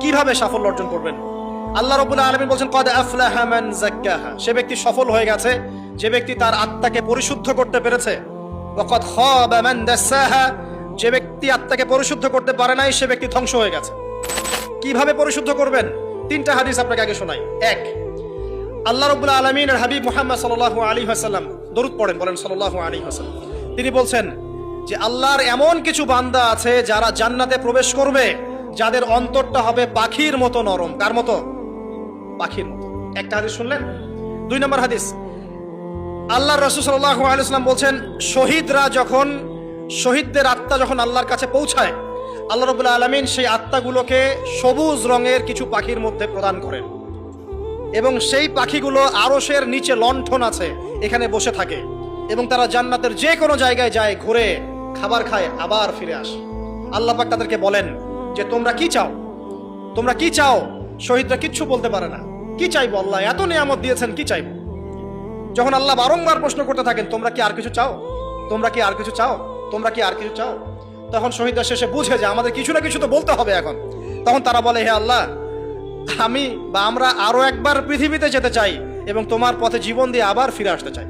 কিভাবে সাফল্য অর্জন করবেন? আল্লাহ রাব্বুল আলামিন বলেন কদ আফলাহা মান যাক্কাহা, সে ব্যক্তি সফল হয়ে গেছে যে ব্যক্তি তার আত্মাকে পরিশুদ্ধ করতে পেরেছে। ওয়া কদ খাবা মান দাসাহা, যে ব্যক্তি আত্মাকে পরিশুদ্ধ করতে পারে নাই সে ব্যক্তি ধ্বংস হয়ে গেছে। কিভাবে পরিশুদ্ধ করবেন? তিনটা হাদিস আপনাকে আগে শোনাই। এক, আল্লাহ রাব্বুল আলামিনের হাবিব মুহাম্মদ সাল্লাল্লাহু আলাইহি ওয়াসাল্লাম দরুদ পড়েন, বলেন সাল্লাল্লাহু আলাইহি ওয়াসাল্লাম। তিনি বলছেন যে আল্লাহর এমন কিছু বান্দা আছে যারা জান্নাতে প্রবেশ করবে যাদের অন্তরটা হবে পাখির মতো নরম। কার মতো? পাখির মতো। একটা হাদিস শুনলেন। দুই নম্বর হাদিস, আল্লাহর রাসূল সাল্লাল্লাহু আলাইহি ওয়াসাল্লাম বলছেন শহীদদের আত্মা যখন আল্লাহর কাছে পৌঁছায়, আল্লাহ রাব্বুল আলামিন সেই আত্মাগুলোকে সবুজ রঙের কিছু পাখির মধ্যে প্রদান করেন এবং সেই পাখিগুলো আরশের নিচে লণ্ঠন আছে এখানে বসে থাকে এবং তারা জান্নাতের যে কোনো জায়গায় যায়, ঘুরে খাবার খায়, আবার ফিরে আসে। আল্লাহ পাক তাদেরকে বলেন যে তোমরা কি চাও, তোমরা কি চাও? শহীদরা কিচ্ছু বলতে পারে না। কি চাইবো? আল্লাহ এত নিয়ামত দিয়েছেন, কি চাইবো? যখন আল্লাহ বারংবার প্রশ্ন করতে থাকেন তোমরা কি আর কিছু চাও, তোমরা কি আর কিছু চাও, তোমরা কি আর কিছু চাও, তখন শহীদরা শেষে বুঝে যে আমাদের কিছু না কিছু তো বলতে হবে এখন। তখন তারা বলে হে আল্লাহ, আমরা আরো একবার পৃথিবীতে যেতে চাই এবং তোমার পথে জীবন দিয়ে আবার ফিরে আসতে চাই।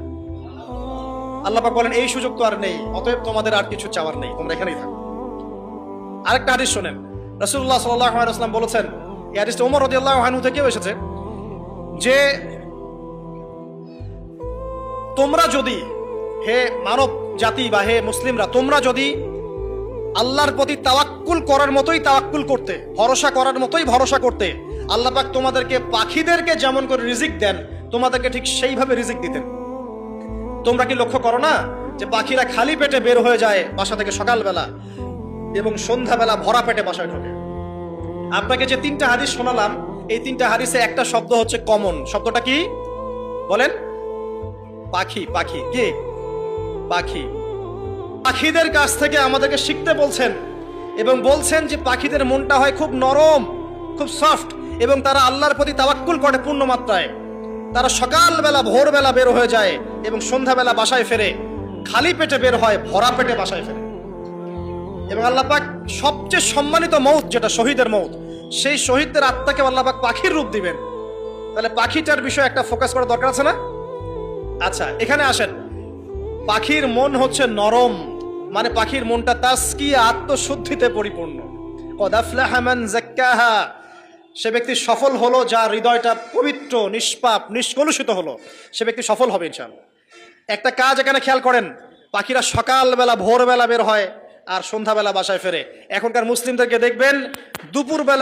আল্লাহ পাক বলেন এই সুযোগ তো আর নেই, অতএব তোমাদের আর কিছু চাওয়ার নেই, তোমরা এখানেই থাকো। আরেকটা হাদিস শোনেন, রাসূলুল্লাহ সাল্লাল্লাহু আলাইহি ওয়াসাল্লাম বলেছেন, এই হাদিসটা ওমর রাদিয়াল্লাহু আনহু থেকেও এসেছে, যে তোমরা যদি, হে মানব জাতি বা হে মুসলিমরা, তোমরা যদি আল্লাহর প্রতি তাওয়াক্কুল করার মতোই তাওয়াক্কুল করতে, ভরসা করার মতোই ভরসা করতে, আল্লাহ পাক তোমাদেরকে পাখিদেরকে যেমন করে রিজিক দেন তোমাদেরকে ঠিক সেইভাবে রিজিক দিতেন। তোমরা কি লক্ষ্য করো না যে পাখিরা খালি পেটে বের হয়ে যায় বাসা থেকে সকালবেলা এবং সন্ধ্যাবেলা ভরা পেটে বাসায় ঢোকে? আপনাকে যে তিনটা হাদিস শোনালাম এই তিনটা হাদিসে একটা শব্দ হচ্ছে কমন। শব্দটা কি বলেন? পাখি। পাখি কি? পাখি। পাখিদের কাছ থেকে আমাদেরকে শিখতে বলছেন এবং বলছেন যে পাখিদের মনটা হয় খুব নরম, খুব সফট এবং তারা আল্লাহর প্রতি তাওয়াক্কুল করে পূর্ণ মাত্রায়। তারা সকালবেলা ভোরবেলা বের হয়ে যায় এবং সন্ধ্যাবেলা বাসায় ফেরে, খালি পেটে বের হয়, ভরা পেটে বাসায় ফেরে। এবং আল্লাহ পাক সবচেয়ে সম্মানিত মৌত যেটা শহীদের মৌত, সেই শহীদদের আত্মাকে আল্লাহ পাক পাখির রূপ দিবেন। তাহলে পাখিটার বিষয়ে একটা ফোকাস করা দরকার আছে না? আচ্ছা, এখানে আসেন। পাখির মন হচ্ছে নরম, মানে পাখির মনটা তাসকিয়া, আত্মশুদ্ধিতে পরিপূর্ণ। কদ আফলাহা মান যাক্কাহা, সে ব্যক্তি সফল হলো যার হৃদয়টা পবিত্র, নিষ্পাপ, নিষ্কলুষিত হলো, সে ব্যক্তি সফল হবে ইনশাআল্লাহ। একটা কাজ এখানে খেয়াল করেন, পাখিরা সকালবেলা ভোরবেলা বের হয় আর সন্ধ্যাবেলা বাসায় ফেরে। এখনকার মুসলিমদেরকে দেখবেন দুপুরবেলা